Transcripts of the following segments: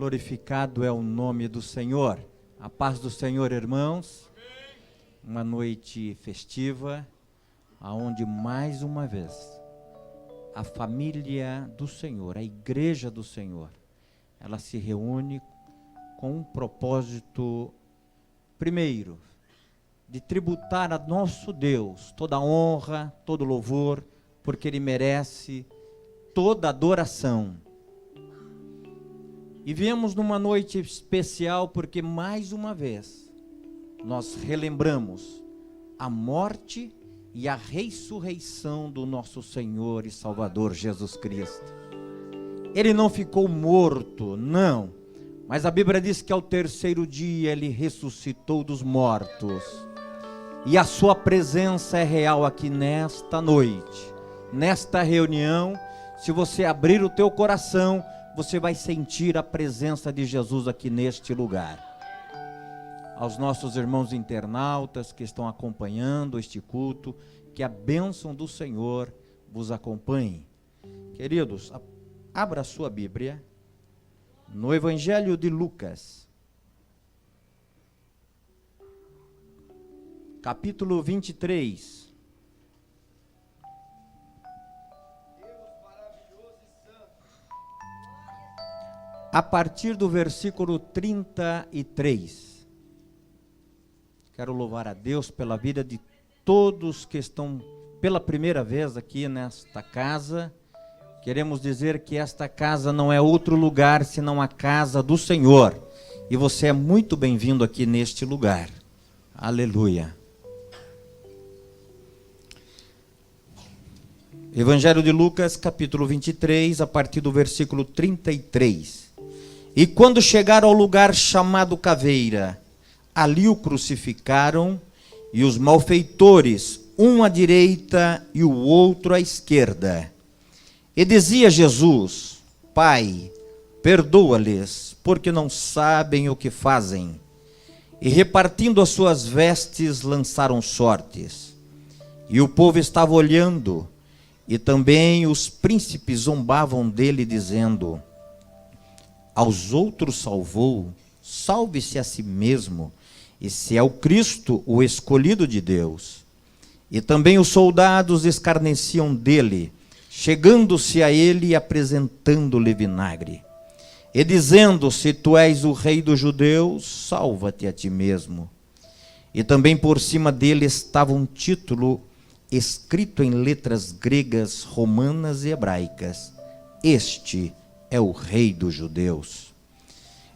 Glorificado é o nome do Senhor. A paz do Senhor, irmãos. Uma noite festiva, aonde mais uma vez a família do Senhor, a igreja do Senhor, ela se reúne com um propósito, primeiro, de tributar a nosso Deus toda a honra, todo o louvor, porque Ele merece toda a adoração. E viemos numa noite especial porque mais uma vez nós relembramos a morte e a ressurreição do nosso Senhor e Salvador Jesus Cristo. Ele não ficou morto, não, mas a Bíblia diz que ao terceiro dia Ele ressuscitou dos mortos. E a sua presença é real aqui nesta noite, nesta reunião. Se você abrir o teu coração, você vai sentir a presença de Jesus aqui neste lugar. Aos nossos irmãos internautas que estão acompanhando este culto, que a bênção do Senhor vos acompanhe. Queridos, abra a sua Bíblia no Evangelho de Lucas, capítulo 23. A partir do versículo 33. Quero louvar a Deus pela vida de todos que estão pela primeira vez aqui nesta casa. Queremos dizer que esta casa não é outro lugar senão a casa do Senhor. E você é muito bem-vindo aqui neste lugar. Aleluia. Evangelho de Lucas, capítulo 23, a partir do versículo 33. E quando chegaram ao lugar chamado Caveira, ali o crucificaram, e os malfeitores, um à direita e o outro à esquerda. E dizia Jesus: Pai, perdoa-lhes, porque não sabem o que fazem. E repartindo as suas vestes, lançaram sortes. E o povo estava olhando, e também os príncipes zombavam dele, dizendo: aos outros salvou, salve-se a si mesmo, e se é o Cristo, o escolhido de Deus. E também os soldados escarneciam dele, chegando-se a ele e apresentando-lhe vinagre. E dizendo: se tu és o rei dos judeus, salva-te a ti mesmo. E também por cima dele estava um título escrito em letras gregas, romanas e hebraicas: Este é o rei dos judeus.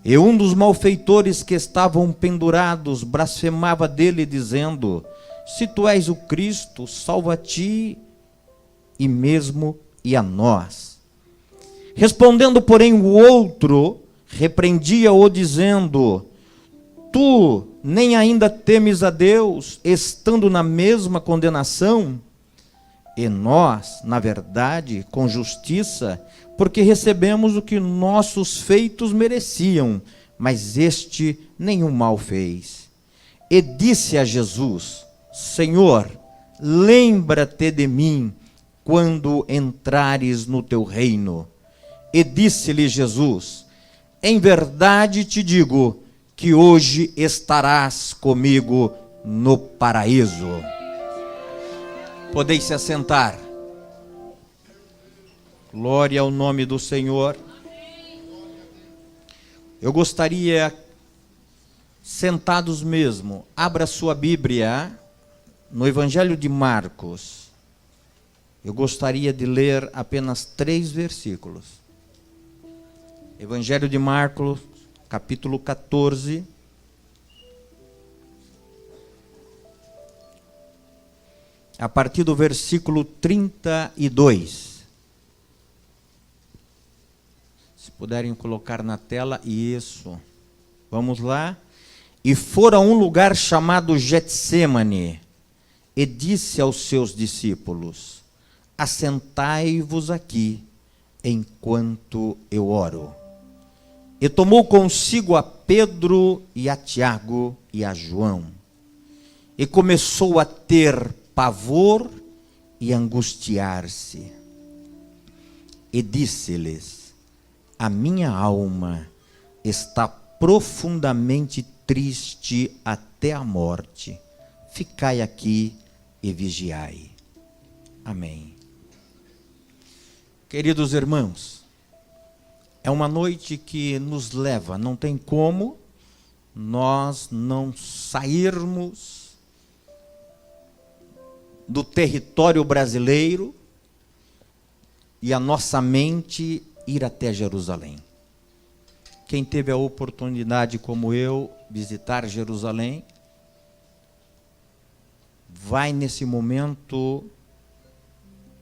E um dos malfeitores que estavam pendurados blasfemava dele, dizendo: se tu és o Cristo, salva a ti e mesmo e a nós. Respondendo, porém, o outro repreendia-o, dizendo: tu nem ainda temes a Deus, estando na mesma condenação? E nós, na verdade, com justiça, porque recebemos o que nossos feitos mereciam, mas este nenhum mal fez. E disse a Jesus: Senhor, lembra-te de mim quando entrares no teu reino. E disse-lhe Jesus: em verdade te digo que hoje estarás comigo no paraíso. Podeis se assentar. Glória ao nome do Senhor. Eu gostaria, sentados mesmo, abra sua Bíblia no Evangelho de Marcos. Eu gostaria de ler apenas 3 versículos. Evangelho de Marcos, capítulo 14. A partir do versículo 32. Se puderem colocar na tela, isso. Vamos lá. E foram a um lugar chamado Getsêmane, e disse aos seus discípulos: assentai-vos aqui, enquanto eu oro. E tomou consigo a Pedro e a Tiago e a João, e começou a ter pavor e angustiar-se. E disse-lhes: a minha alma está profundamente triste até a morte. Ficai aqui e vigiai. Amém. Queridos irmãos, é uma noite que nos leva, não tem como nós não sairmos do território brasileiro e a nossa mente ir até Jerusalém. Quem teve a oportunidade, como eu, visitar Jerusalém, vai nesse momento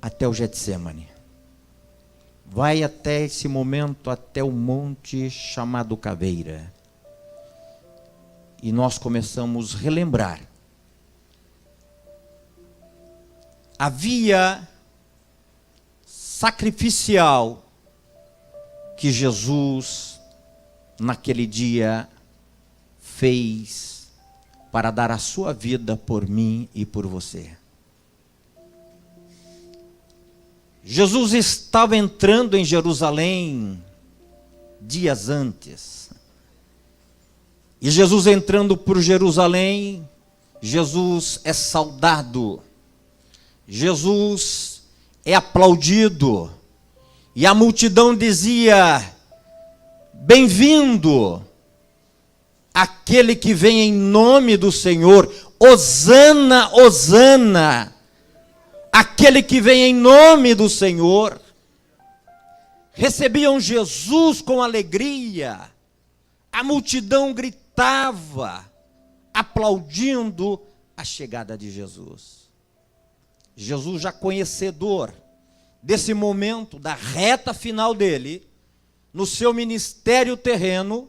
até o Getsêmani. Vai até esse momento, até o monte chamado Caveira. E nós começamos a relembrar. A via sacrificial que Jesus, naquele dia, fez para dar a sua vida por mim e por você. Jesus estava entrando em Jerusalém dias antes. E Jesus entrando por Jerusalém, Jesus é saudado. Jesus é aplaudido. E a multidão dizia: bem-vindo, aquele que vem em nome do Senhor. Hosana, Hosana. Aquele que vem em nome do Senhor. Recebiam Jesus com alegria. A multidão gritava, aplaudindo a chegada de Jesus. Jesus, já conhecedor desse momento, da reta final dele, no seu ministério terreno,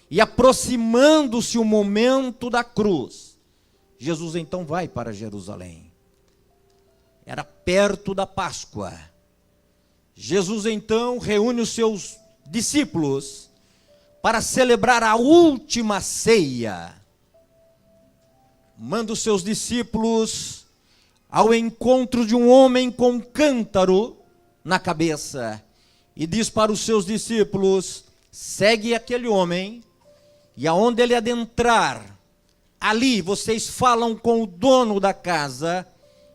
e aproximando-se o momento da cruz, Jesus então vai para Jerusalém. Era perto da Páscoa. Jesus então reúne os seus discípulos para celebrar a última ceia. Manda os seus discípulos ao encontro de um homem com um cântaro na cabeça e diz para os seus discípulos: segue aquele homem, e aonde ele adentrar, ali vocês falam com o dono da casa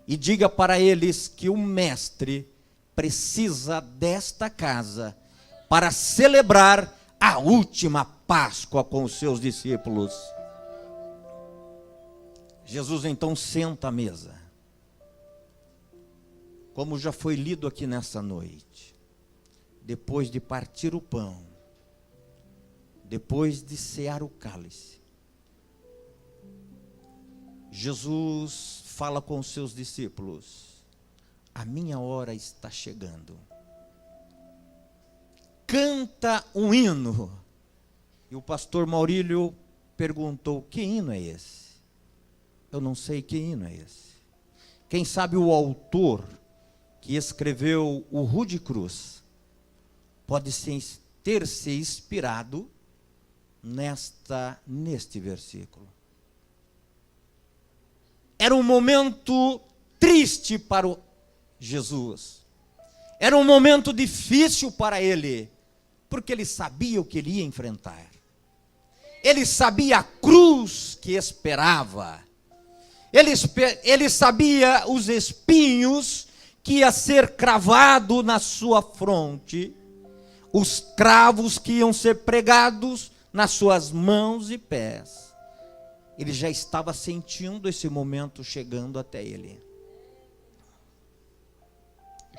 e diga para eles que o mestre precisa desta casa para celebrar a última Páscoa com os seus discípulos. Jesus então senta à mesa, como já foi lido aqui nessa noite. Depois de partir o pão, depois de cear o cálice, Jesus fala com os seus discípulos: a minha hora está chegando. Canta um hino. E o pastor Maurílio perguntou: que hino é esse? Eu não sei que hino é esse. Quem sabe o autor que escreveu o Rude Cruz pode ter se inspirado neste versículo. Era um momento triste para Jesus. Era um momento difícil para ele, porque ele sabia o que ele ia enfrentar. Ele sabia a cruz que esperava. Ele sabia os espinhos que ia ser cravado na sua fronte, os cravos que iam ser pregados nas suas mãos e pés. Ele já estava sentindo esse momento chegando até ele.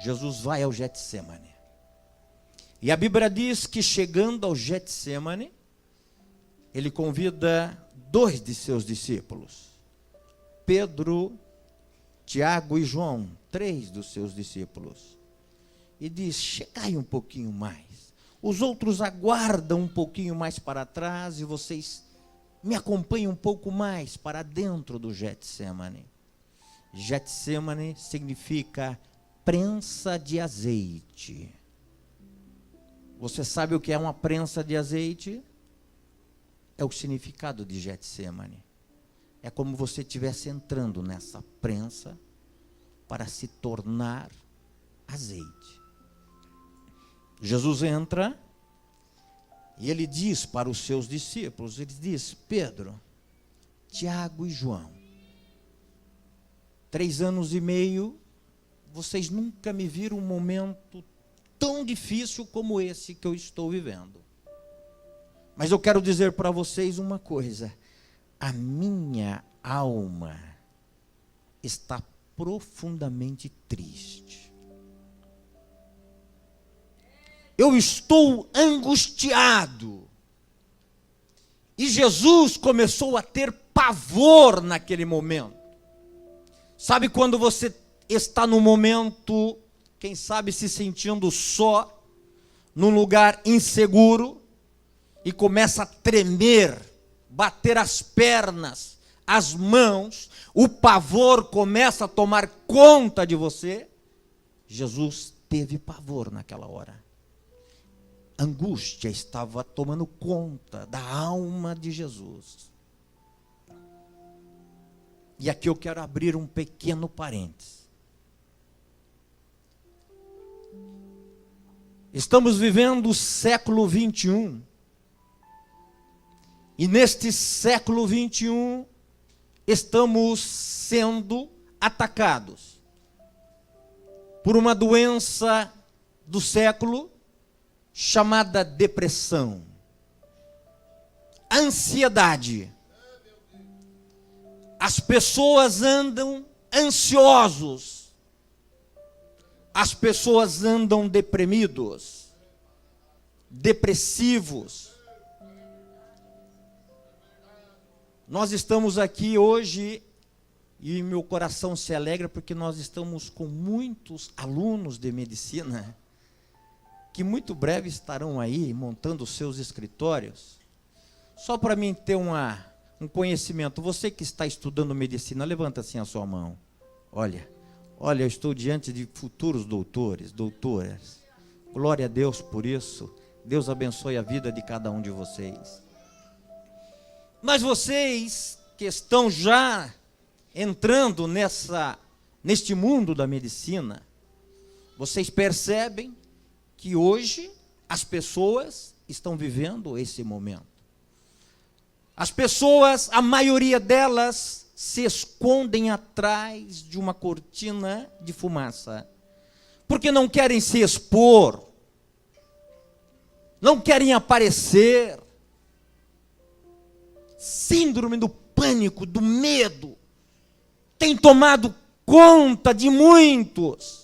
Jesus vai ao Getsêmani. E a Bíblia diz que chegando ao Getsêmani, ele convida 2 de seus discípulos, Pedro, Tiago e João, 3 dos seus discípulos, e diz: chegai um pouquinho mais. Os outros aguardam um pouquinho mais para trás e vocês me acompanhem um pouco mais para dentro do Getsêmani. Getsêmani significa prensa de azeite. Você sabe o que é uma prensa de azeite? É o significado de Getsêmani. É como você estivesse entrando nessa prensa para se tornar azeite. Jesus entra E ele diz para os seus discípulos, ele diz: Pedro, Tiago e João, 3 anos e meio, vocês nunca me viram um momento tão difícil como esse que eu estou vivendo. Mas eu quero dizer para vocês uma coisa: a minha alma está profundamente triste. Eu estou angustiado. E Jesus começou a ter pavor naquele momento. Sabe quando você está num momento, quem sabe se sentindo só, num lugar inseguro, e começa a tremer, bater as pernas, as mãos, o pavor começa a tomar conta de você? Jesus teve pavor naquela hora. Angústia estava tomando conta da alma de Jesus. E aqui eu quero abrir um pequeno parênteses. Estamos vivendo o século 21. E neste século 21, estamos sendo atacados por uma doença do século chamada depressão, ansiedade. As pessoas andam ansiosos, as pessoas andam deprimidos, depressivos. Nós estamos aqui hoje e meu coração se alegra porque nós estamos com muitos alunos de medicina que muito breve estarão aí montando os seus escritórios. Só para mim ter um conhecimento, você que está estudando medicina, levanta assim a sua mão. Olha, eu estou diante de futuros doutores, doutoras. Glória a Deus por isso. Deus abençoe a vida de cada um de vocês. Mas vocês que estão já entrando neste mundo da medicina, vocês percebem que hoje as pessoas estão vivendo esse momento. As pessoas, a maioria delas, se escondem atrás de uma cortina de fumaça, porque não querem se expor, não querem aparecer. Síndrome do pânico, do medo, tem tomado conta de muitos.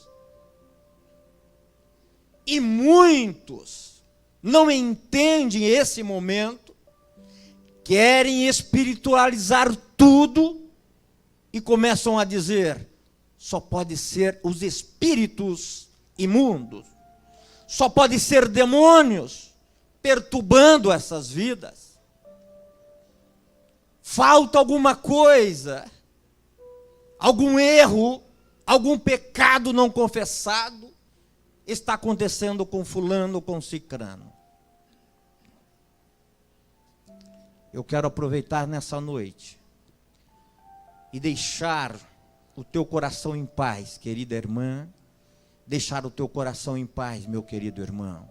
E muitos não entendem esse momento, querem espiritualizar tudo e começam a dizer: só pode ser os espíritos imundos, só pode ser demônios perturbando essas vidas. Falta alguma coisa, algum erro, algum pecado não confessado está acontecendo com fulano, com cicrano. Eu quero aproveitar nessa noite e deixar o teu coração em paz, querida irmã, deixar o teu coração em paz, meu querido irmão.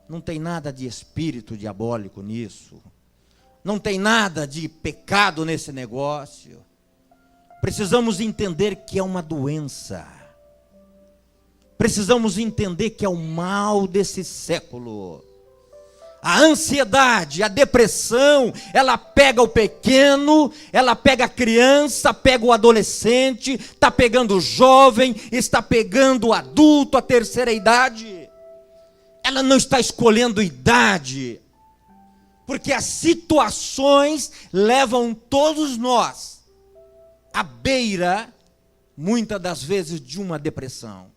Não tem nada de espírito diabólico nisso. Não tem nada de pecado nesse negócio. Precisamos entender que é uma doença. Precisamos entender que é o mal desse século. A ansiedade, a depressão, ela pega o pequeno, ela pega a criança, pega o adolescente, está pegando o jovem, está pegando o adulto, a terceira idade. Ela não está escolhendo idade. Porque as situações levam todos nós à beira, muitas das vezes, de uma depressão.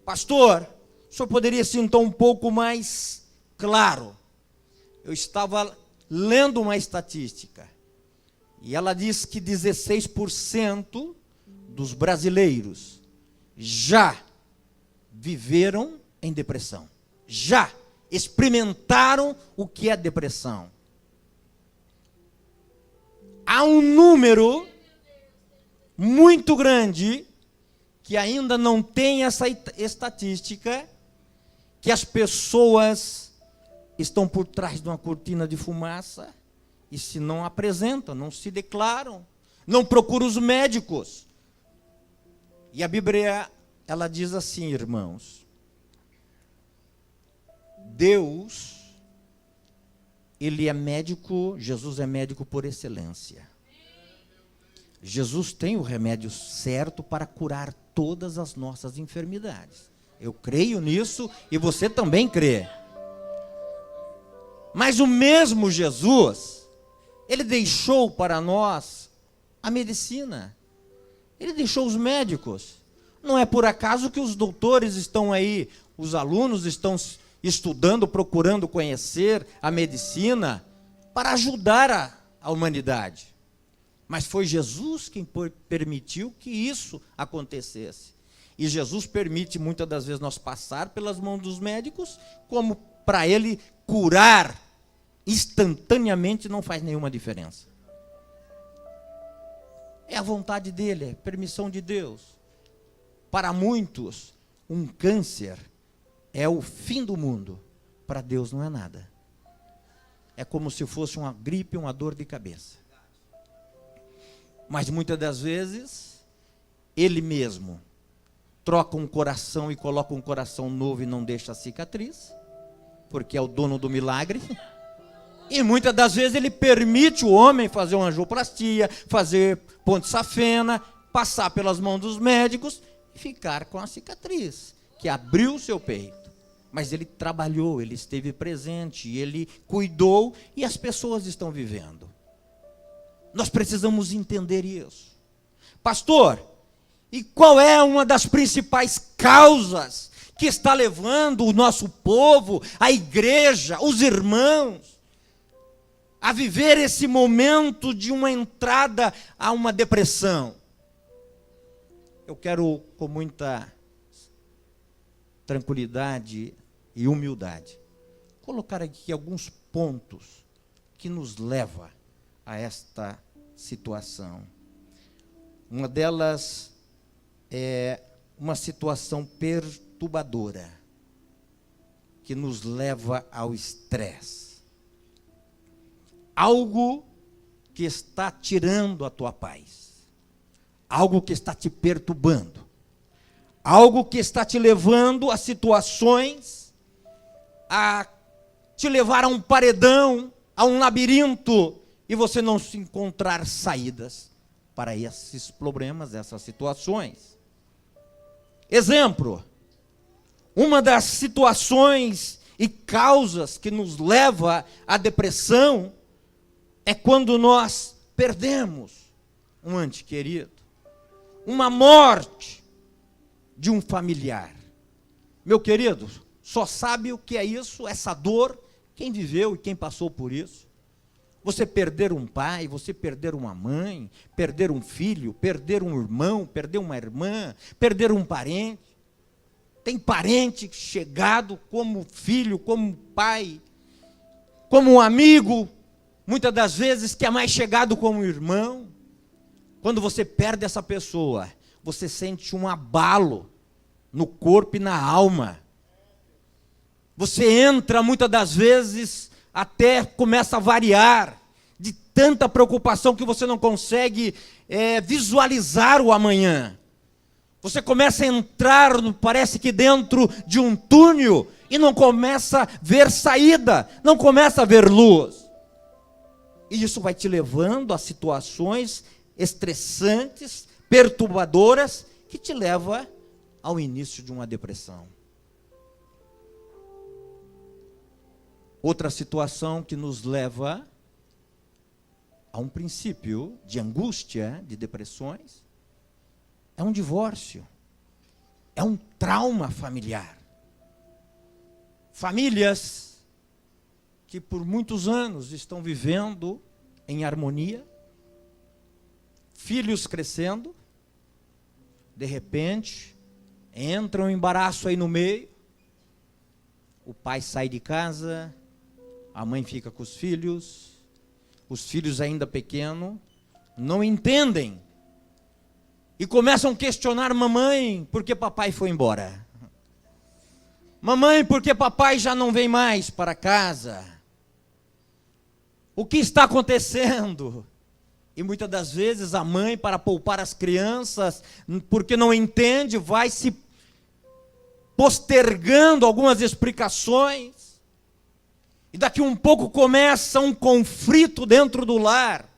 Pastor, o senhor poderia ser então um pouco mais claro? Eu estava lendo uma estatística, e ela diz que 16% dos brasileiros já viveram em depressão. Já experimentaram o que é depressão. Há um número muito grande que ainda não tem essa estatística, que as pessoas estão por trás de uma cortina de fumaça e se não apresentam, não se declaram, não procuram os médicos. E a Bíblia, ela diz assim, irmãos, Deus, Ele é médico, Jesus é médico por excelência. Jesus tem o remédio certo para curar todas as nossas enfermidades. Eu creio nisso e você também crê. Mas o mesmo Jesus, Ele deixou para nós a medicina. Ele deixou os médicos. Não é por acaso que os doutores estão aí, os alunos estão estudando, procurando conhecer a medicina para ajudar a humanidade. Mas foi Jesus quem permitiu que isso acontecesse. E Jesus permite muitas das vezes nós passar pelas mãos dos médicos, como para Ele curar instantaneamente não faz nenhuma diferença. É a vontade dEle, é permissão de Deus. Para muitos, um câncer é o fim do mundo. Para Deus não é nada. É como se fosse uma gripe, uma dor de cabeça. Mas muitas das vezes, Ele mesmo troca um coração e coloca um coração novo e não deixa a cicatriz, porque é o dono do milagre. E muitas das vezes Ele permite o homem fazer uma angioplastia, fazer ponte safena, passar pelas mãos dos médicos e ficar com a cicatriz, que abriu o seu peito. Mas Ele trabalhou, Ele esteve presente, Ele cuidou e as pessoas estão vivendo. Nós precisamos entender isso. Pastor, e qual é uma das principais causas que está levando o nosso povo, a igreja, os irmãos, a viver esse momento de uma entrada a uma depressão? Eu quero, com muita tranquilidade e humildade, colocar aqui alguns pontos que nos levam a esta situação. Uma delas é uma situação perturbadora que nos leva ao estresse. Algo que está tirando a tua paz. Algo que está te perturbando. Algo que está te levando a situações, a te levar a um paredão, a um labirinto, e você não se encontrar saídas para esses problemas, essas situações. Exemplo, uma das situações e causas que nos leva à depressão é quando nós perdemos um ente querido, uma morte de um familiar. Meu querido, só sabe o que é isso, essa dor, quem viveu e quem passou por isso. Você perder um pai, você perder uma mãe, perder um filho, perder um irmão, perder uma irmã, perder um parente. Tem parente chegado como filho, como pai, como um amigo, muitas das vezes que é mais chegado como um irmão. Quando você perde essa pessoa, você sente um abalo no corpo e na alma. Você entra muitas das vezes, até começa a variar, de tanta preocupação que você não consegue visualizar o amanhã. Você começa a entrar, parece que dentro de um túnel, e não começa a ver saída, não começa a ver luz. E isso vai te levando a situações estressantes, perturbadoras, que te leva ao início de uma depressão. Outra situação que nos leva a um princípio de angústia, de depressões, é um divórcio, é um trauma familiar. Famílias que por muitos anos estão vivendo em harmonia, filhos crescendo, de repente, entra um embaraço aí no meio, o pai sai de casa, a mãe fica com os filhos ainda pequenos, não entendem, e começam a questionar mamãe, por que papai foi embora? Mamãe, por que papai já não vem mais para casa? O que está acontecendo? E muitas das vezes a mãe, para poupar as crianças, porque não entende, vai se postergando algumas explicações. E daqui um pouco começa um conflito dentro do lar.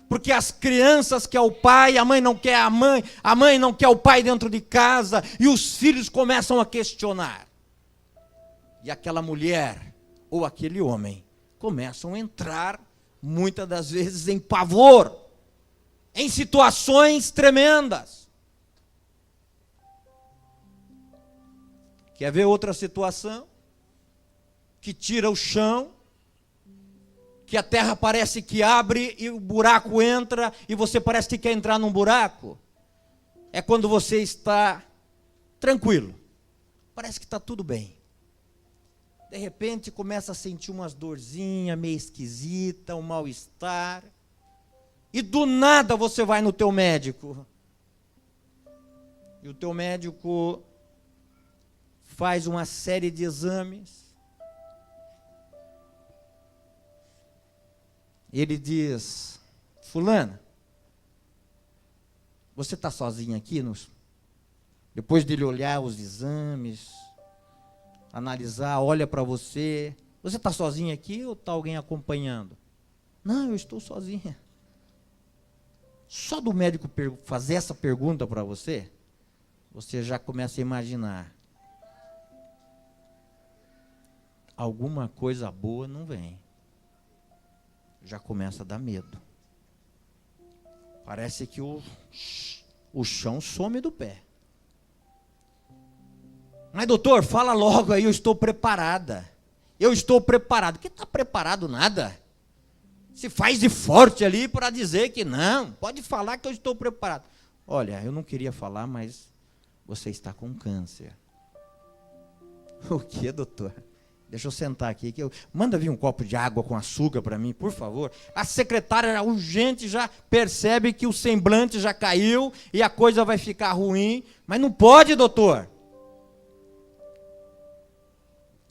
Porque as crianças querem o pai, a mãe não quer a mãe não quer o pai dentro de casa, e os filhos começam a questionar. E aquela mulher, ou aquele homem, começam a entrar, muitas das vezes, em pavor, em situações tremendas. Quer ver outra situação? Que tira o chão, que a terra parece que abre e o buraco entra, e você parece que quer entrar num buraco. É quando você está tranquilo, parece que está tudo bem. De repente começa a sentir umas dorzinhas meio esquisita, um mal-estar. E do nada você vai no teu médico. E o teu médico faz uma série de exames. Ele diz: fulana, você está sozinha aqui? Depois dele olhar os exames, analisar, olha para você. Você está sozinha aqui ou está alguém acompanhando? Não, eu estou sozinha. Só do médico fazer essa pergunta para você, você já começa a imaginar. Alguma coisa boa não vem. Já começa a dar medo. Parece que o chão some do pé. Mas doutor, fala logo aí, eu estou preparada. Eu estou preparado. Que está preparado nada? Se faz de forte ali para dizer que não. Pode falar que eu estou preparado. Olha, eu não queria falar, mas você está com câncer. O que, doutor? Deixa eu sentar aqui. Manda vir um copo de água com açúcar para mim, por favor. A secretária urgente já percebe que o semblante já caiu e a coisa vai ficar ruim. Mas não pode, doutor.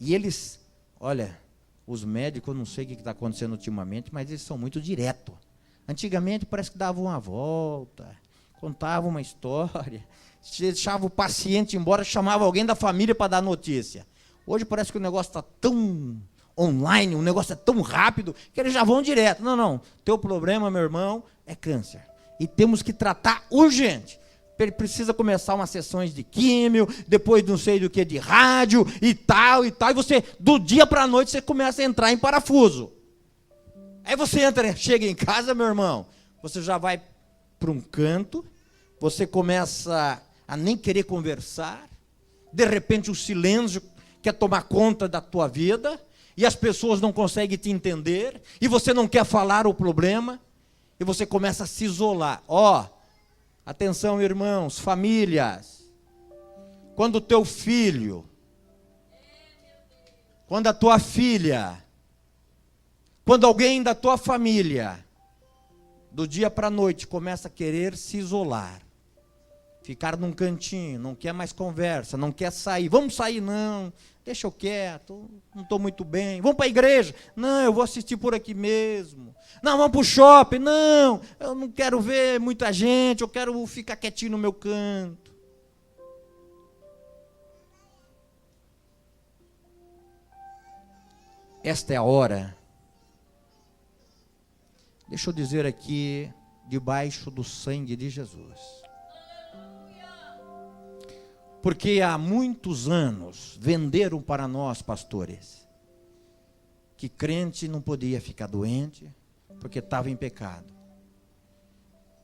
E eles, olha, os médicos, eu não sei o que está acontecendo ultimamente, mas eles são muito diretos. Antigamente parece que davam uma volta, contavam uma história, deixava o paciente embora, chamava alguém da família para dar notícia. Hoje parece que o negócio está tão online, o negócio é tão rápido, que eles já vão direto. Não, teu problema, meu irmão, é câncer. E temos que tratar urgente. Ele precisa começar umas sessões de químio, depois não sei do que, de rádio e tal, e você, do dia para a noite, você começa a entrar em parafuso. Aí você chega em casa, meu irmão, você já vai para um canto, você começa a nem querer conversar, de repente o silêncio quer tomar conta da tua vida, e as pessoas não conseguem te entender, e você não quer falar o problema, e você começa a se isolar. Atenção, irmãos, famílias. Quando o teu filho, quando a tua filha, quando alguém da tua família, do dia para a noite, começa a querer se isolar, ficar num cantinho, não quer mais conversa, não quer sair. Vamos sair? Não, deixa eu quieto, não estou muito bem. Vamos para a igreja? Não, eu vou assistir por aqui mesmo. Não, vamos para o shopping? Não, eu não quero ver muita gente, eu quero ficar quietinho no meu canto. Esta é a hora. Deixa eu dizer aqui, debaixo do sangue de Jesus. Porque há muitos anos venderam para nós, pastores, que crente não podia ficar doente porque estava em pecado.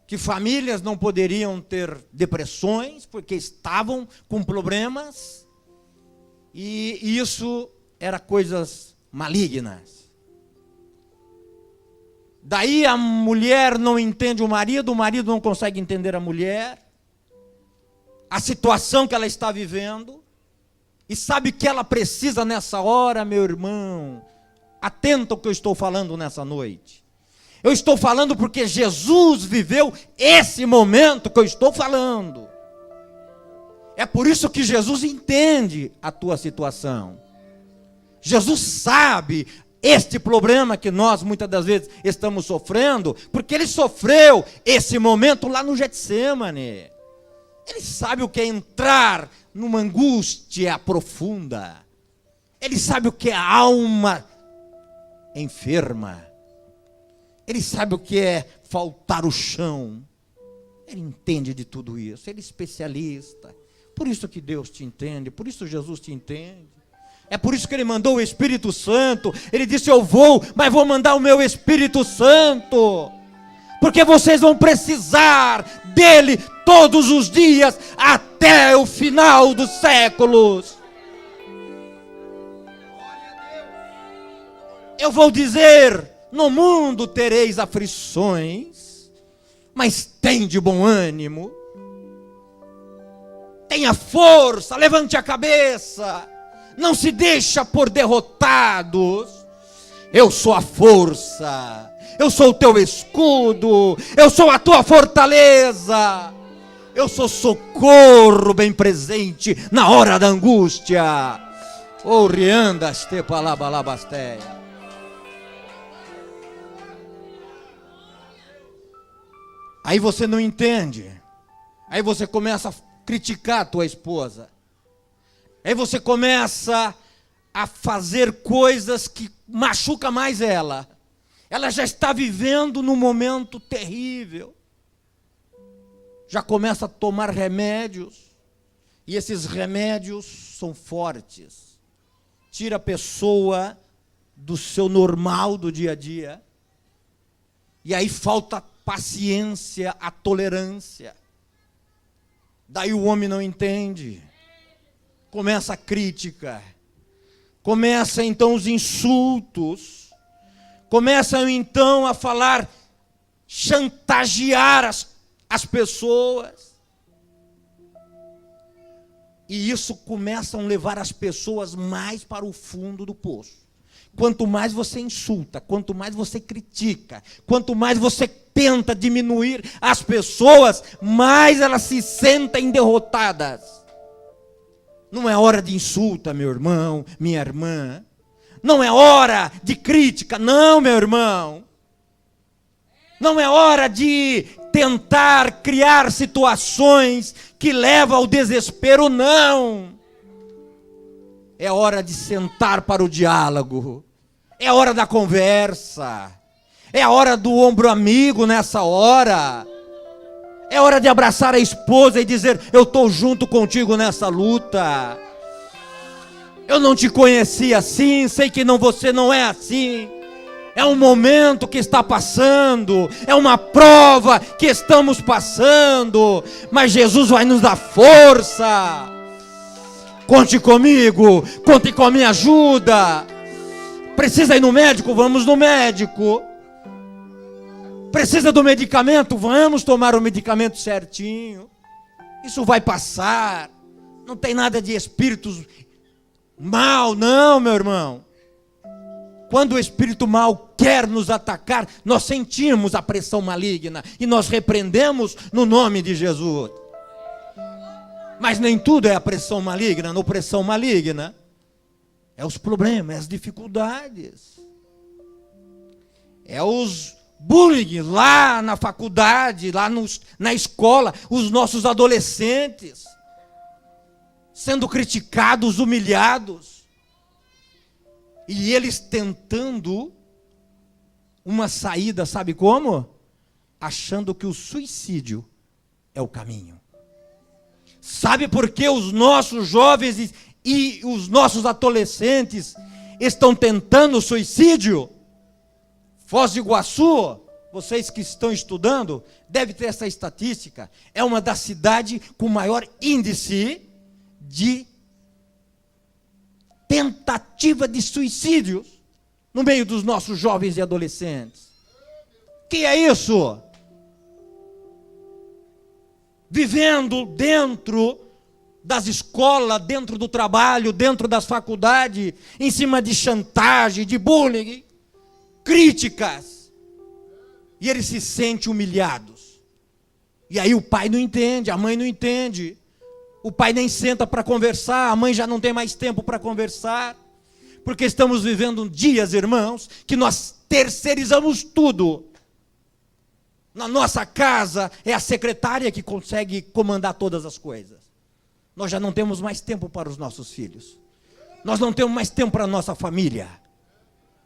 Que famílias não poderiam ter depressões porque estavam com problemas. E isso era coisas malignas. Daí a mulher não entende o marido não consegue entender a mulher, a situação que ela está vivendo, e sabe que ela precisa nessa hora, meu irmão. Atenta ao que eu estou falando nessa noite. Eu estou falando porque Jesus viveu esse momento que eu estou falando. É por isso que Jesus entende a tua situação. Jesus sabe este problema que nós muitas das vezes estamos sofrendo, porque ele sofreu esse momento lá no Getsêmani. Ele sabe o que é entrar numa angústia profunda. Ele sabe o que é a alma enferma. Ele sabe o que é faltar o chão. Ele entende de tudo isso. Ele é especialista. Por isso que Deus te entende. Por isso Jesus te entende. É por isso que ele mandou o Espírito Santo. Ele disse: eu vou, mas vou mandar o meu Espírito Santo. Porque vocês vão precisar dele todos os dias, até o final dos séculos. Eu vou dizer: no mundo tereis aflições, mas tende bom ânimo. Tenha força, levante a cabeça. Não se deixa por derrotados. Eu sou a força. Eu sou o teu escudo. Eu sou a tua fortaleza. Eu sou socorro bem presente na hora da angústia. Oriandas te palabalabasteia. Aí você não entende. Aí você começa a criticar a tua esposa. Aí você começa a fazer coisas que machucam mais ela. Ela já está vivendo num momento terrível. Já começa a tomar remédios. E esses remédios são fortes. Tira a pessoa do seu normal do dia a dia. E aí falta paciência, a tolerância. Daí o homem não entende. Começa a crítica. Começa então os insultos. Começam então a falar, chantagear as pessoas. E isso começa a levar as pessoas mais para o fundo do poço. Quanto mais você insulta, quanto mais você critica, quanto mais você tenta diminuir as pessoas, mais elas se sentem derrotadas. Não é hora de insulta, meu irmão, minha irmã. Não é hora de crítica, não, meu irmão. Não é hora de tentar criar situações que levam ao desespero, não. É hora de sentar para o diálogo. É hora da conversa. É a hora do ombro amigo nessa hora. É hora de abraçar a esposa e dizer: eu estou junto contigo nessa luta. Eu não te conheci assim, sei que você não é assim. É um momento que está passando, é uma prova que estamos passando, mas Jesus vai nos dar força. Conte comigo, conte com a minha ajuda. Precisa ir no médico? Vamos no médico. Precisa do medicamento? Vamos tomar o medicamento certinho. Isso vai passar. Não tem nada de espíritos mal, não, meu irmão. Quando o espírito mal quer nos atacar, nós sentimos a pressão maligna e nós repreendemos no nome de Jesus. Mas nem tudo é a pressão maligna. Na opressão maligna é os problemas, é as dificuldades, é os bullying lá na faculdade, lá na escola, os nossos adolescentes sendo criticados, humilhados, e eles tentando uma saída, sabe como? Achando que o suicídio é o caminho. Sabe por que os nossos jovens e os nossos adolescentes estão tentando suicídio? Foz do Iguaçu, vocês que estão estudando, devem ter essa estatística. É uma das cidades com maior índice de tentativa de suicídios no meio dos nossos jovens e adolescentes. Que é isso? Vivendo dentro das escolas, dentro do trabalho, dentro das faculdades, em cima de chantagem, de bullying, críticas, e eles se sentem humilhados. E aí o pai não entende, a mãe não entende, O pai nem senta para conversar, a mãe já não tem mais tempo para conversar, porque estamos vivendo dias, irmãos, que nós terceirizamos tudo. Na nossa casa é a secretária que consegue comandar todas as coisas. Nós já não temos mais tempo para os nossos filhos. Nós não temos mais tempo para a nossa família.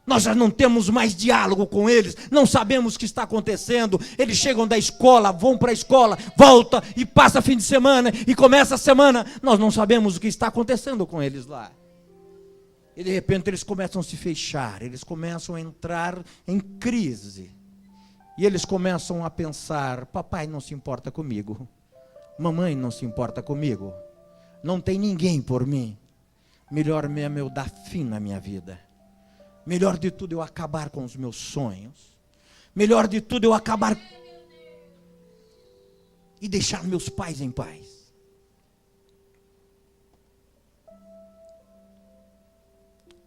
Nós já não temos mais diálogo com eles, não sabemos o que está acontecendo. Eles chegam da escola, vão para a escola, volta e passa fim de semana e começa a semana. Nós não sabemos o que está acontecendo com eles lá. E de repente eles começam a se fechar, eles começam a entrar em crise. E eles começam a pensar: papai não se importa comigo, mamãe não se importa comigo, não tem ninguém por mim. Melhor mesmo eu dar fim na minha vida. Melhor de tudo eu acabar com os meus sonhos. Melhor de tudo eu acabar e deixar meus pais em paz.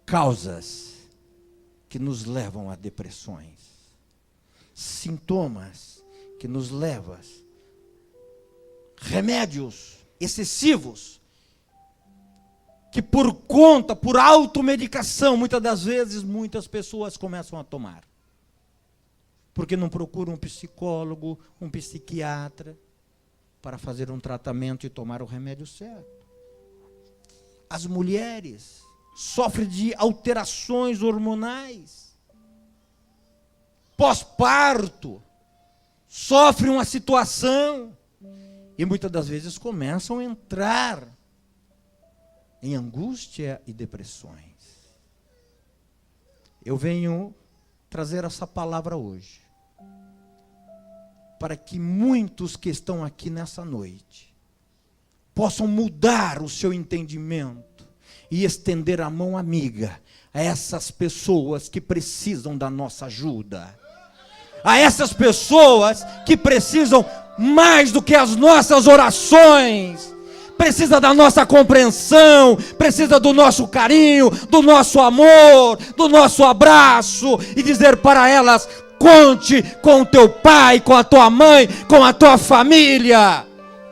Causas que nos levam a depressões. Sintomas que nos levam. Remédios excessivos que por conta, por automedicação, muitas das vezes, muitas pessoas começam a tomar. Porque não procuram um psicólogo, um psiquiatra, para fazer um tratamento e tomar o remédio certo. As mulheres sofrem de alterações hormonais. Pós-parto, sofrem uma situação, e muitas das vezes começam a entrar em angústia e depressões. Eu venho trazer essa palavra hoje, para que muitos que estão aqui nessa noite possam mudar o seu entendimento e estender a mão amiga a essas pessoas que precisam da nossa ajuda, a essas pessoas que precisam mais do que as nossas orações, precisa da nossa compreensão, precisa do nosso carinho, do nosso amor, do nosso abraço, e dizer para elas: conte com o teu pai, com a tua mãe, com a tua família,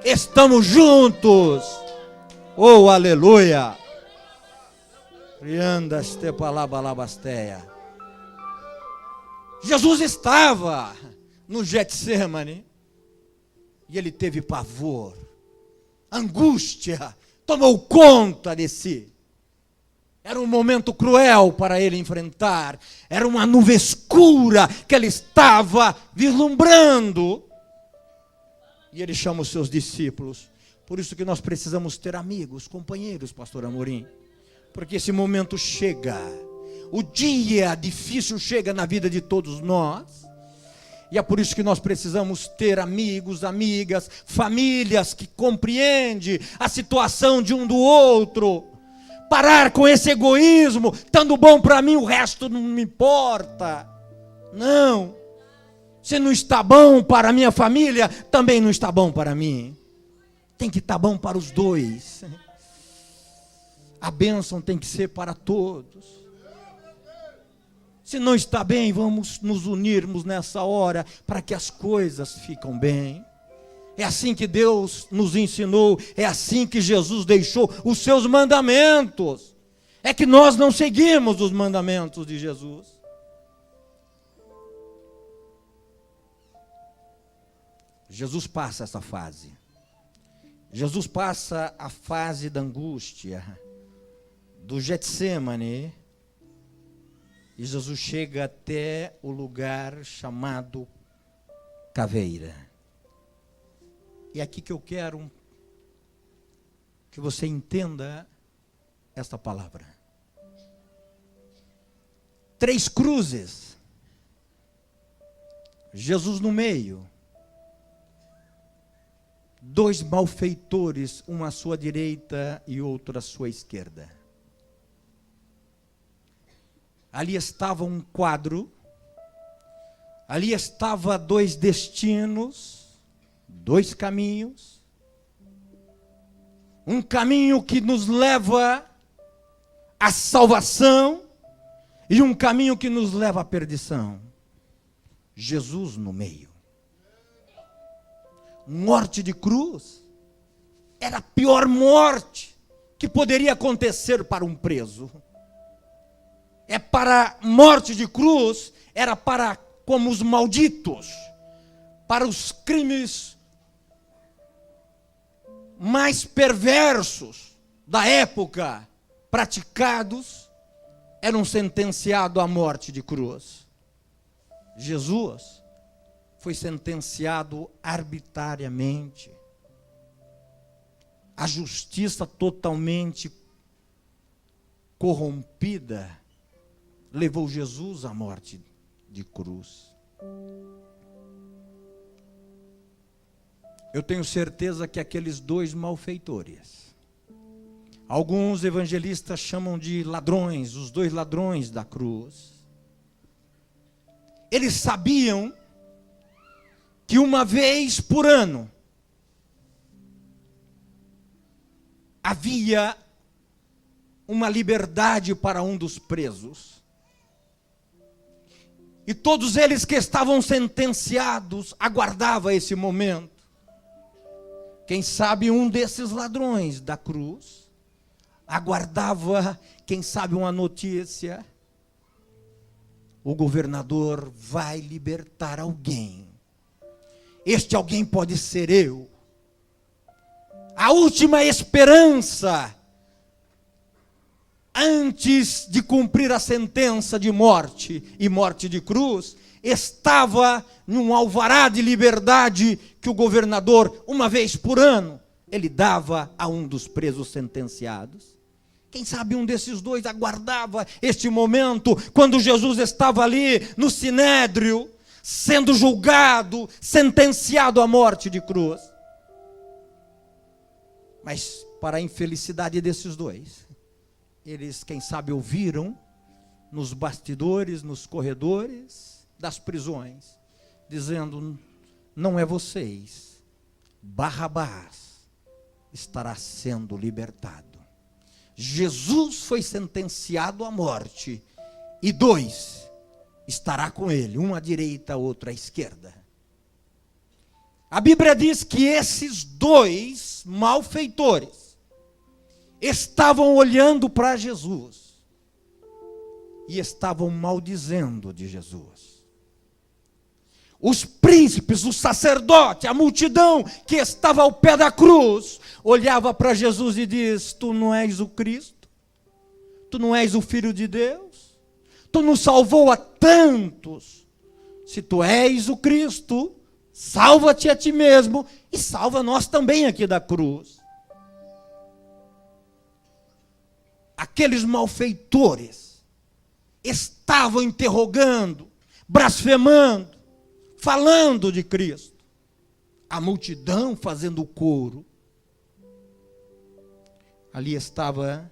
estamos juntos. Oh, aleluia. Jesus estava no Getsemane e ele teve pavor. Angústia tomou conta de si. Era um momento cruel para ele enfrentar. Era uma nuvem escura que ele estava vislumbrando. E ele chama os seus discípulos. Por isso que nós precisamos ter amigos, companheiros, pastor Amorim. Porque esse momento chega. O dia difícil chega na vida de todos nós. E é por isso que nós precisamos ter amigos, amigas, famílias que compreendem a situação de um do outro. Parar com esse egoísmo, estando bom para mim, o resto não me importa. Não. Se não está bom para a minha família, também não está bom para mim. Tem que estar bom para os dois. A bênção tem que ser para todos. Se não está bem, vamos nos unirmos nessa hora para que as coisas fiquem bem. É assim que Deus nos ensinou, é assim que Jesus deixou os seus mandamentos. É que nós não seguimos os mandamentos de Jesus. Jesus passa essa fase. Jesus passa a fase da angústia, do Getsemane. E Jesus chega até o lugar chamado Caveira. E é aqui que eu quero que você entenda esta palavra. 3 cruzes. Jesus no meio. 2 malfeitores, um à sua direita e outro à sua esquerda. Ali estava um quadro, ali estava 2 destinos, 2 caminhos. Um caminho que nos leva à salvação e um caminho que nos leva à perdição. Jesus no meio. Morte de cruz, era a pior morte que poderia acontecer para um preso. Para a morte de cruz, era para como os malditos, para os crimes mais perversos da época praticados, eram sentenciados à morte de cruz. Jesus foi sentenciado arbitrariamente. A justiça totalmente corrompida levou Jesus à morte de cruz. Eu tenho certeza que aqueles dois malfeitores, alguns evangelistas chamam de ladrões, os dois ladrões da cruz, eles sabiam que uma vez por ano havia uma liberdade para um dos presos. E todos eles que estavam sentenciados aguardavam esse momento. Quem sabe um desses ladrões da cruz aguardava, quem sabe, uma notícia: o governador vai libertar alguém. Este alguém pode ser eu. A última esperança, antes de cumprir a sentença de morte e morte de cruz, estava num alvará de liberdade que o governador, uma vez por ano, ele dava a um dos presos sentenciados. Quem sabe um desses dois aguardava este momento, quando Jesus estava ali no sinédrio, sendo julgado, sentenciado à morte de cruz. Mas, para a infelicidade desses dois, eles, quem sabe, ouviram nos bastidores, nos corredores das prisões, dizendo: não é vocês, Barrabás estará sendo libertado. Jesus foi sentenciado à morte, e dois estará com ele, um à direita, outro à esquerda. A Bíblia diz que esses dois malfeitores estavam olhando para Jesus e estavam maldizendo de Jesus. Os príncipes, o sacerdote, a multidão que estava ao pé da cruz, olhava para Jesus e diz: tu não és o Cristo? Tu não és o Filho de Deus? Tu nos salvou a tantos. Se tu és o Cristo, salva-te a ti mesmo e salva nós também aqui da cruz. Aqueles malfeitores estavam interrogando, blasfemando, falando de Cristo. A multidão fazendo coro. Ali estava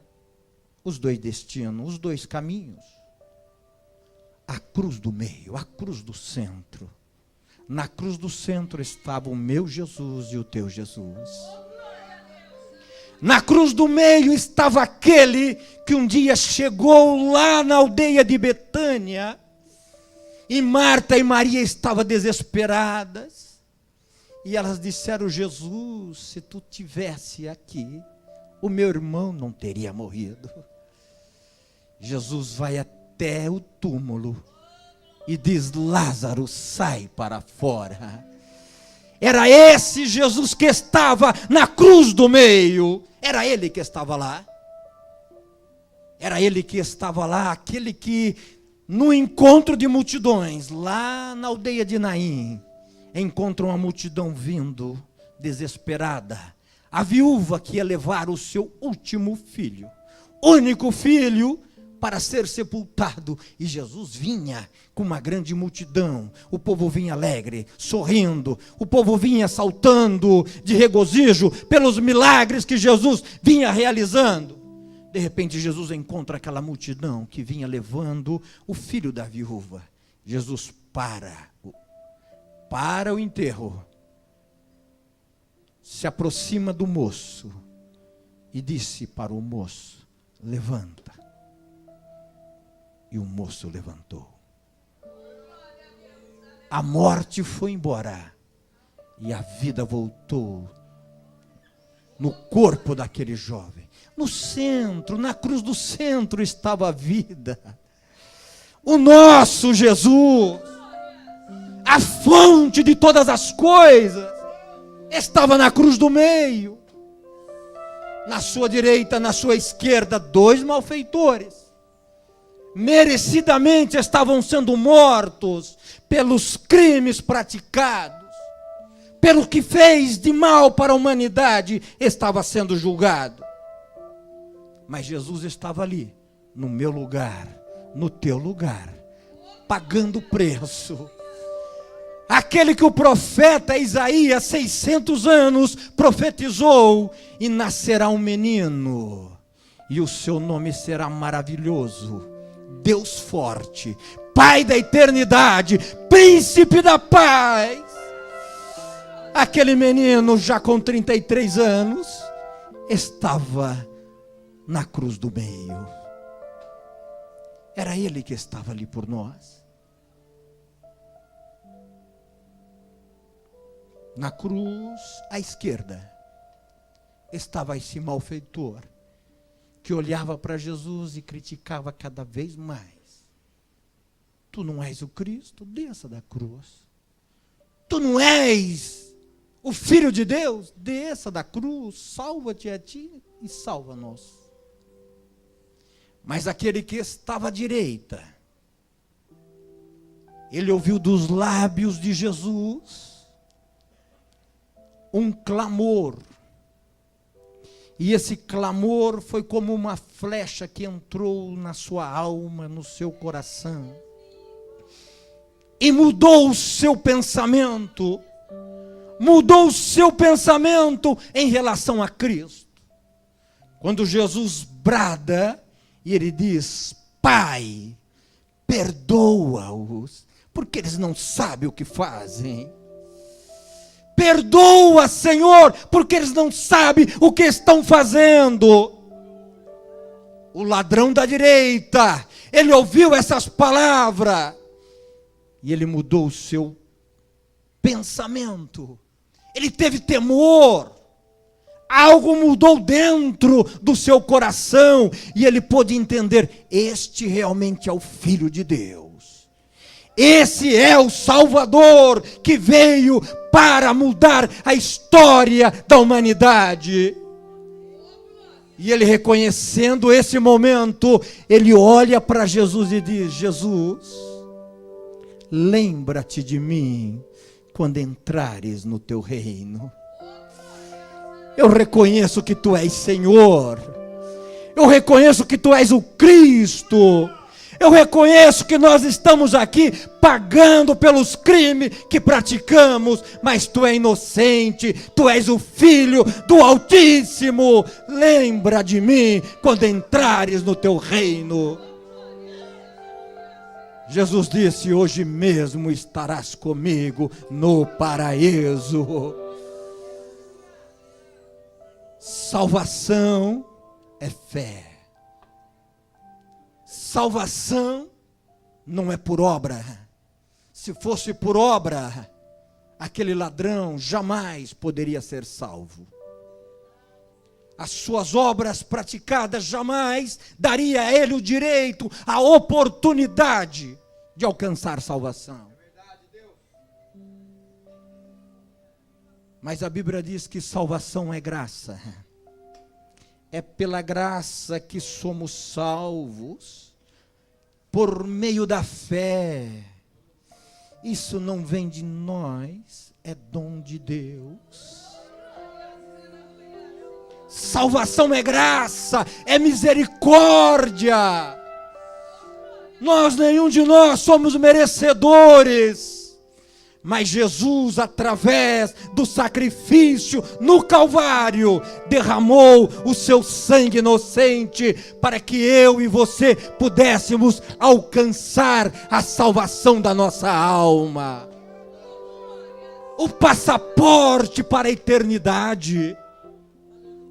os dois destinos, os dois caminhos. A cruz do meio, a cruz do centro. Na cruz do centro estava o meu Jesus e o teu Jesus. Na cruz do meio estava aquele que um dia chegou lá na aldeia de Betânia, e Marta e Maria estavam desesperadas, e elas disseram: Jesus, se tu tivesse aqui, o meu irmão não teria morrido. Jesus vai até o túmulo e diz: Lázaro, sai para fora. Era esse Jesus que estava na cruz do meio. Era ele que estava lá. Era ele que estava lá, aquele que, no encontro de multidões, lá na aldeia de Naim, encontra uma multidão vindo, desesperada. A viúva que ia levar o seu último filho, único filho, para ser sepultado, e Jesus vinha com uma grande multidão. O povo vinha alegre, sorrindo, o povo vinha saltando de regozijo pelos milagres que Jesus vinha realizando. De repente Jesus encontra aquela multidão que vinha levando o filho da viúva. Jesus para o enterro, se aproxima do moço e disse para o moço: levanta. E o moço levantou. A morte foi embora e a vida voltou no corpo daquele jovem. No centro, na cruz do centro estava a vida. O nosso Jesus, a fonte de todas as coisas, estava na cruz do meio. Na sua direita, na sua esquerda, 2 malfeitores. Merecidamente estavam sendo mortos pelos crimes praticados. Pelo que fez de mal para a humanidade, estava sendo julgado. Mas Jesus estava ali, no meu lugar, no teu lugar, pagando o preço. Aquele que o profeta Isaías, 600 anos, profetizou: e nascerá um menino, e o seu nome será maravilhoso, Deus forte, Pai da eternidade, Príncipe da paz. Aquele menino, já com 33 anos, estava na cruz do meio. Era ele que estava ali por nós. Na cruz à esquerda estava esse malfeitor que olhava para Jesus e criticava cada vez mais. Tu não és o Cristo? Desça da cruz. Tu não és o Filho de Deus? Desça da cruz, salva-te a ti e salva-nos. Mas aquele que estava à direita, ele ouviu dos lábios de Jesus um clamor. E esse clamor foi como uma flecha que entrou na sua alma, no seu coração. E mudou o seu pensamento. Mudou o seu pensamento em relação a Cristo. Quando Jesus brada, e ele diz: Pai, perdoa-os, porque eles não sabem o que fazem. Perdoa, Senhor, porque eles não sabem o que estão fazendo. O ladrão da direita, ele ouviu essas palavras, e ele mudou o seu pensamento. Ele teve temor. Algo mudou dentro do seu coração, e ele pôde entender: este realmente é o Filho de Deus. Esse é o Salvador que veio para mudar a história da humanidade. E ele, reconhecendo esse momento, ele olha para Jesus e diz: Jesus, lembra-te de mim quando entrares no teu reino. Eu reconheço que tu és Senhor. Eu reconheço que tu és o Cristo. Eu reconheço que nós estamos aqui pagando pelos crimes que praticamos, mas tu és inocente, tu és o Filho do Altíssimo. Lembra de mim quando entrares no teu reino. Jesus disse: hoje mesmo estarás comigo no paraíso. Salvação é fé. Salvação não é por obra. Se fosse por obra, aquele ladrão jamais poderia ser salvo. As suas obras praticadas jamais daria a ele o direito, a oportunidade de alcançar salvação. Mas a Bíblia diz que salvação é graça. É pela graça que somos salvos, por meio da fé. Isso não vem de nós, é dom de Deus. Salvação é graça, é misericórdia. Nenhum de nós somos merecedores. Mas Jesus, através do sacrifício no Calvário, derramou o seu sangue inocente para que eu e você pudéssemos alcançar a salvação da nossa alma. O passaporte para a eternidade.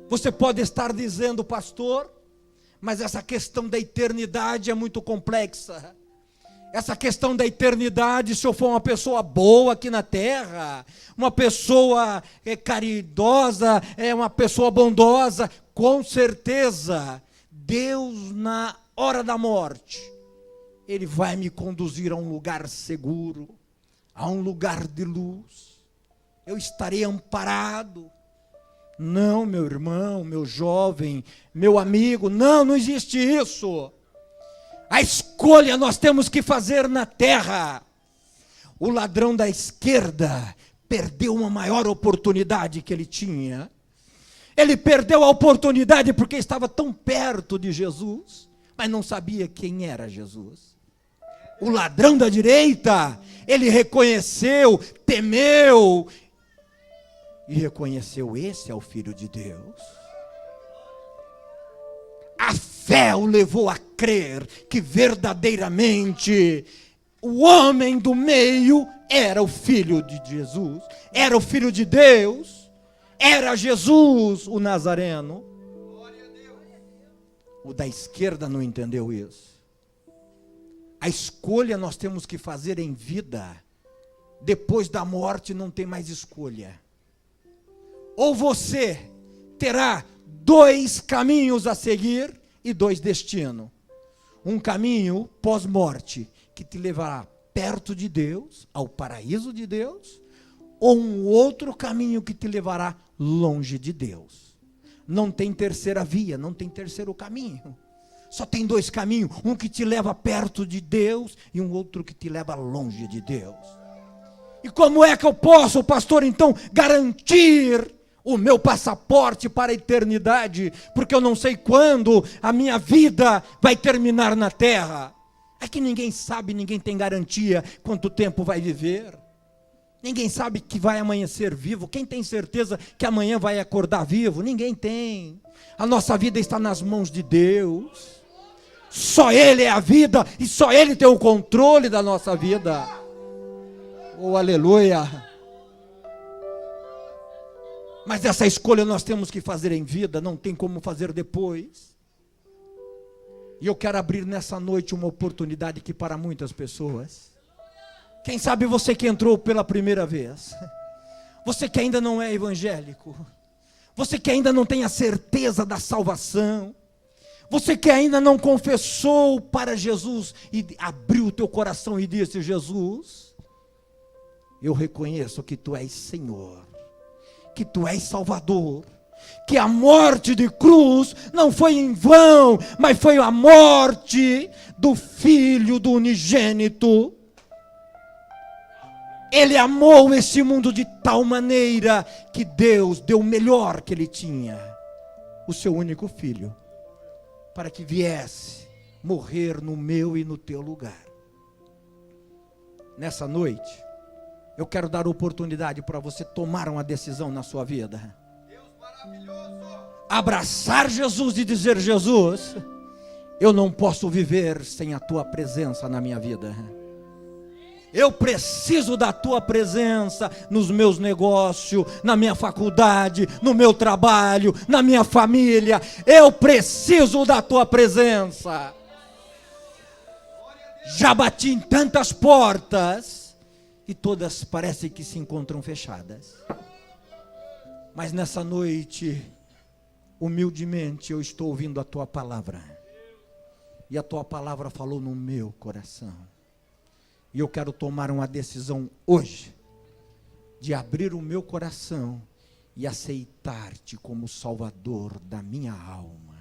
Você pode estar dizendo: pastor, mas essa questão da eternidade é muito complexa. Essa questão da eternidade, se eu for uma pessoa boa aqui na terra, uma pessoa caridosa, uma pessoa bondosa, com certeza, Deus, na hora da morte, Ele vai me conduzir a um lugar seguro, a um lugar de luz. Eu estarei amparado. Não, meu irmão, meu jovem, meu amigo, não existe isso. A escolha nós temos que fazer na terra. O ladrão da esquerda perdeu uma maior oportunidade que ele tinha. Ele perdeu a oportunidade porque estava tão perto de Jesus, mas não sabia quem era Jesus. O ladrão da direita, ele reconheceu, temeu, e reconheceu: esse é o Filho de Deus. A fé o levou a crer que verdadeiramente o homem do meio era o Filho de Jesus, era o Filho de Deus, era Jesus, o Nazareno. O da esquerda não entendeu isso. A escolha nós temos que fazer em vida. Depois da morte não tem mais escolha. Ou você terá 2 caminhos a seguir e 2 destinos. Um caminho pós-morte, que te levará perto de Deus, ao paraíso de Deus, ou um outro caminho que te levará longe de Deus. Não tem terceira via, não tem terceiro caminho. Só tem 2 caminhos, um que te leva perto de Deus e um outro que te leva longe de Deus. E como é que eu posso, pastor, então, garantir o meu passaporte para a eternidade, porque eu não sei quando a minha vida vai terminar na terra? É que ninguém sabe, ninguém tem garantia quanto tempo vai viver. Ninguém sabe que vai amanhecer vivo. Quem tem certeza que amanhã vai acordar vivo? Ninguém tem. A nossa vida está nas mãos de Deus. Só Ele é a vida e só Ele tem o controle da nossa vida. Oh, aleluia! Mas essa escolha nós temos que fazer em vida, não tem como fazer depois. E eu quero abrir nessa noite uma oportunidade que para muitas pessoas, quem sabe você que entrou pela primeira vez, você que ainda não é evangélico, você que ainda não tem a certeza da salvação, você que ainda não confessou para Jesus e abriu o teu coração e disse: Jesus, eu reconheço que Tu és Senhor, que Tu és Salvador, que a morte de cruz não foi em vão, mas foi a morte do Filho do unigênito. Ele amou esse mundo de tal maneira que Deus deu o melhor que Ele tinha, o seu único Filho, para que viesse morrer no meu e no teu lugar. Nessa noite, eu quero dar oportunidade para você tomar uma decisão na sua vida. Deus maravilhoso. Abraçar Jesus e dizer: Jesus, eu não posso viver sem a Tua presença na minha vida. Eu preciso da Tua presença nos meus negócios, na minha faculdade, no meu trabalho, na minha família. Eu preciso da Tua presença. Já bati em tantas portas e todas parecem que se encontram fechadas. Mas nessa noite, humildemente, eu estou ouvindo a Tua palavra. E a Tua palavra falou no meu coração. E eu quero tomar uma decisão hoje, de abrir o meu coração e aceitar-te como Salvador da minha alma.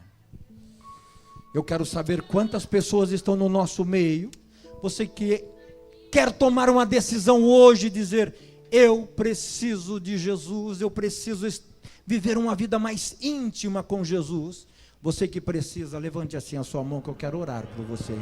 Eu quero saber quantas pessoas estão no nosso meio. Você que quer tomar uma decisão hoje, dizer: eu preciso de Jesus, eu preciso viver uma vida mais íntima com Jesus. Você que precisa, levante assim a sua mão que eu quero orar por você.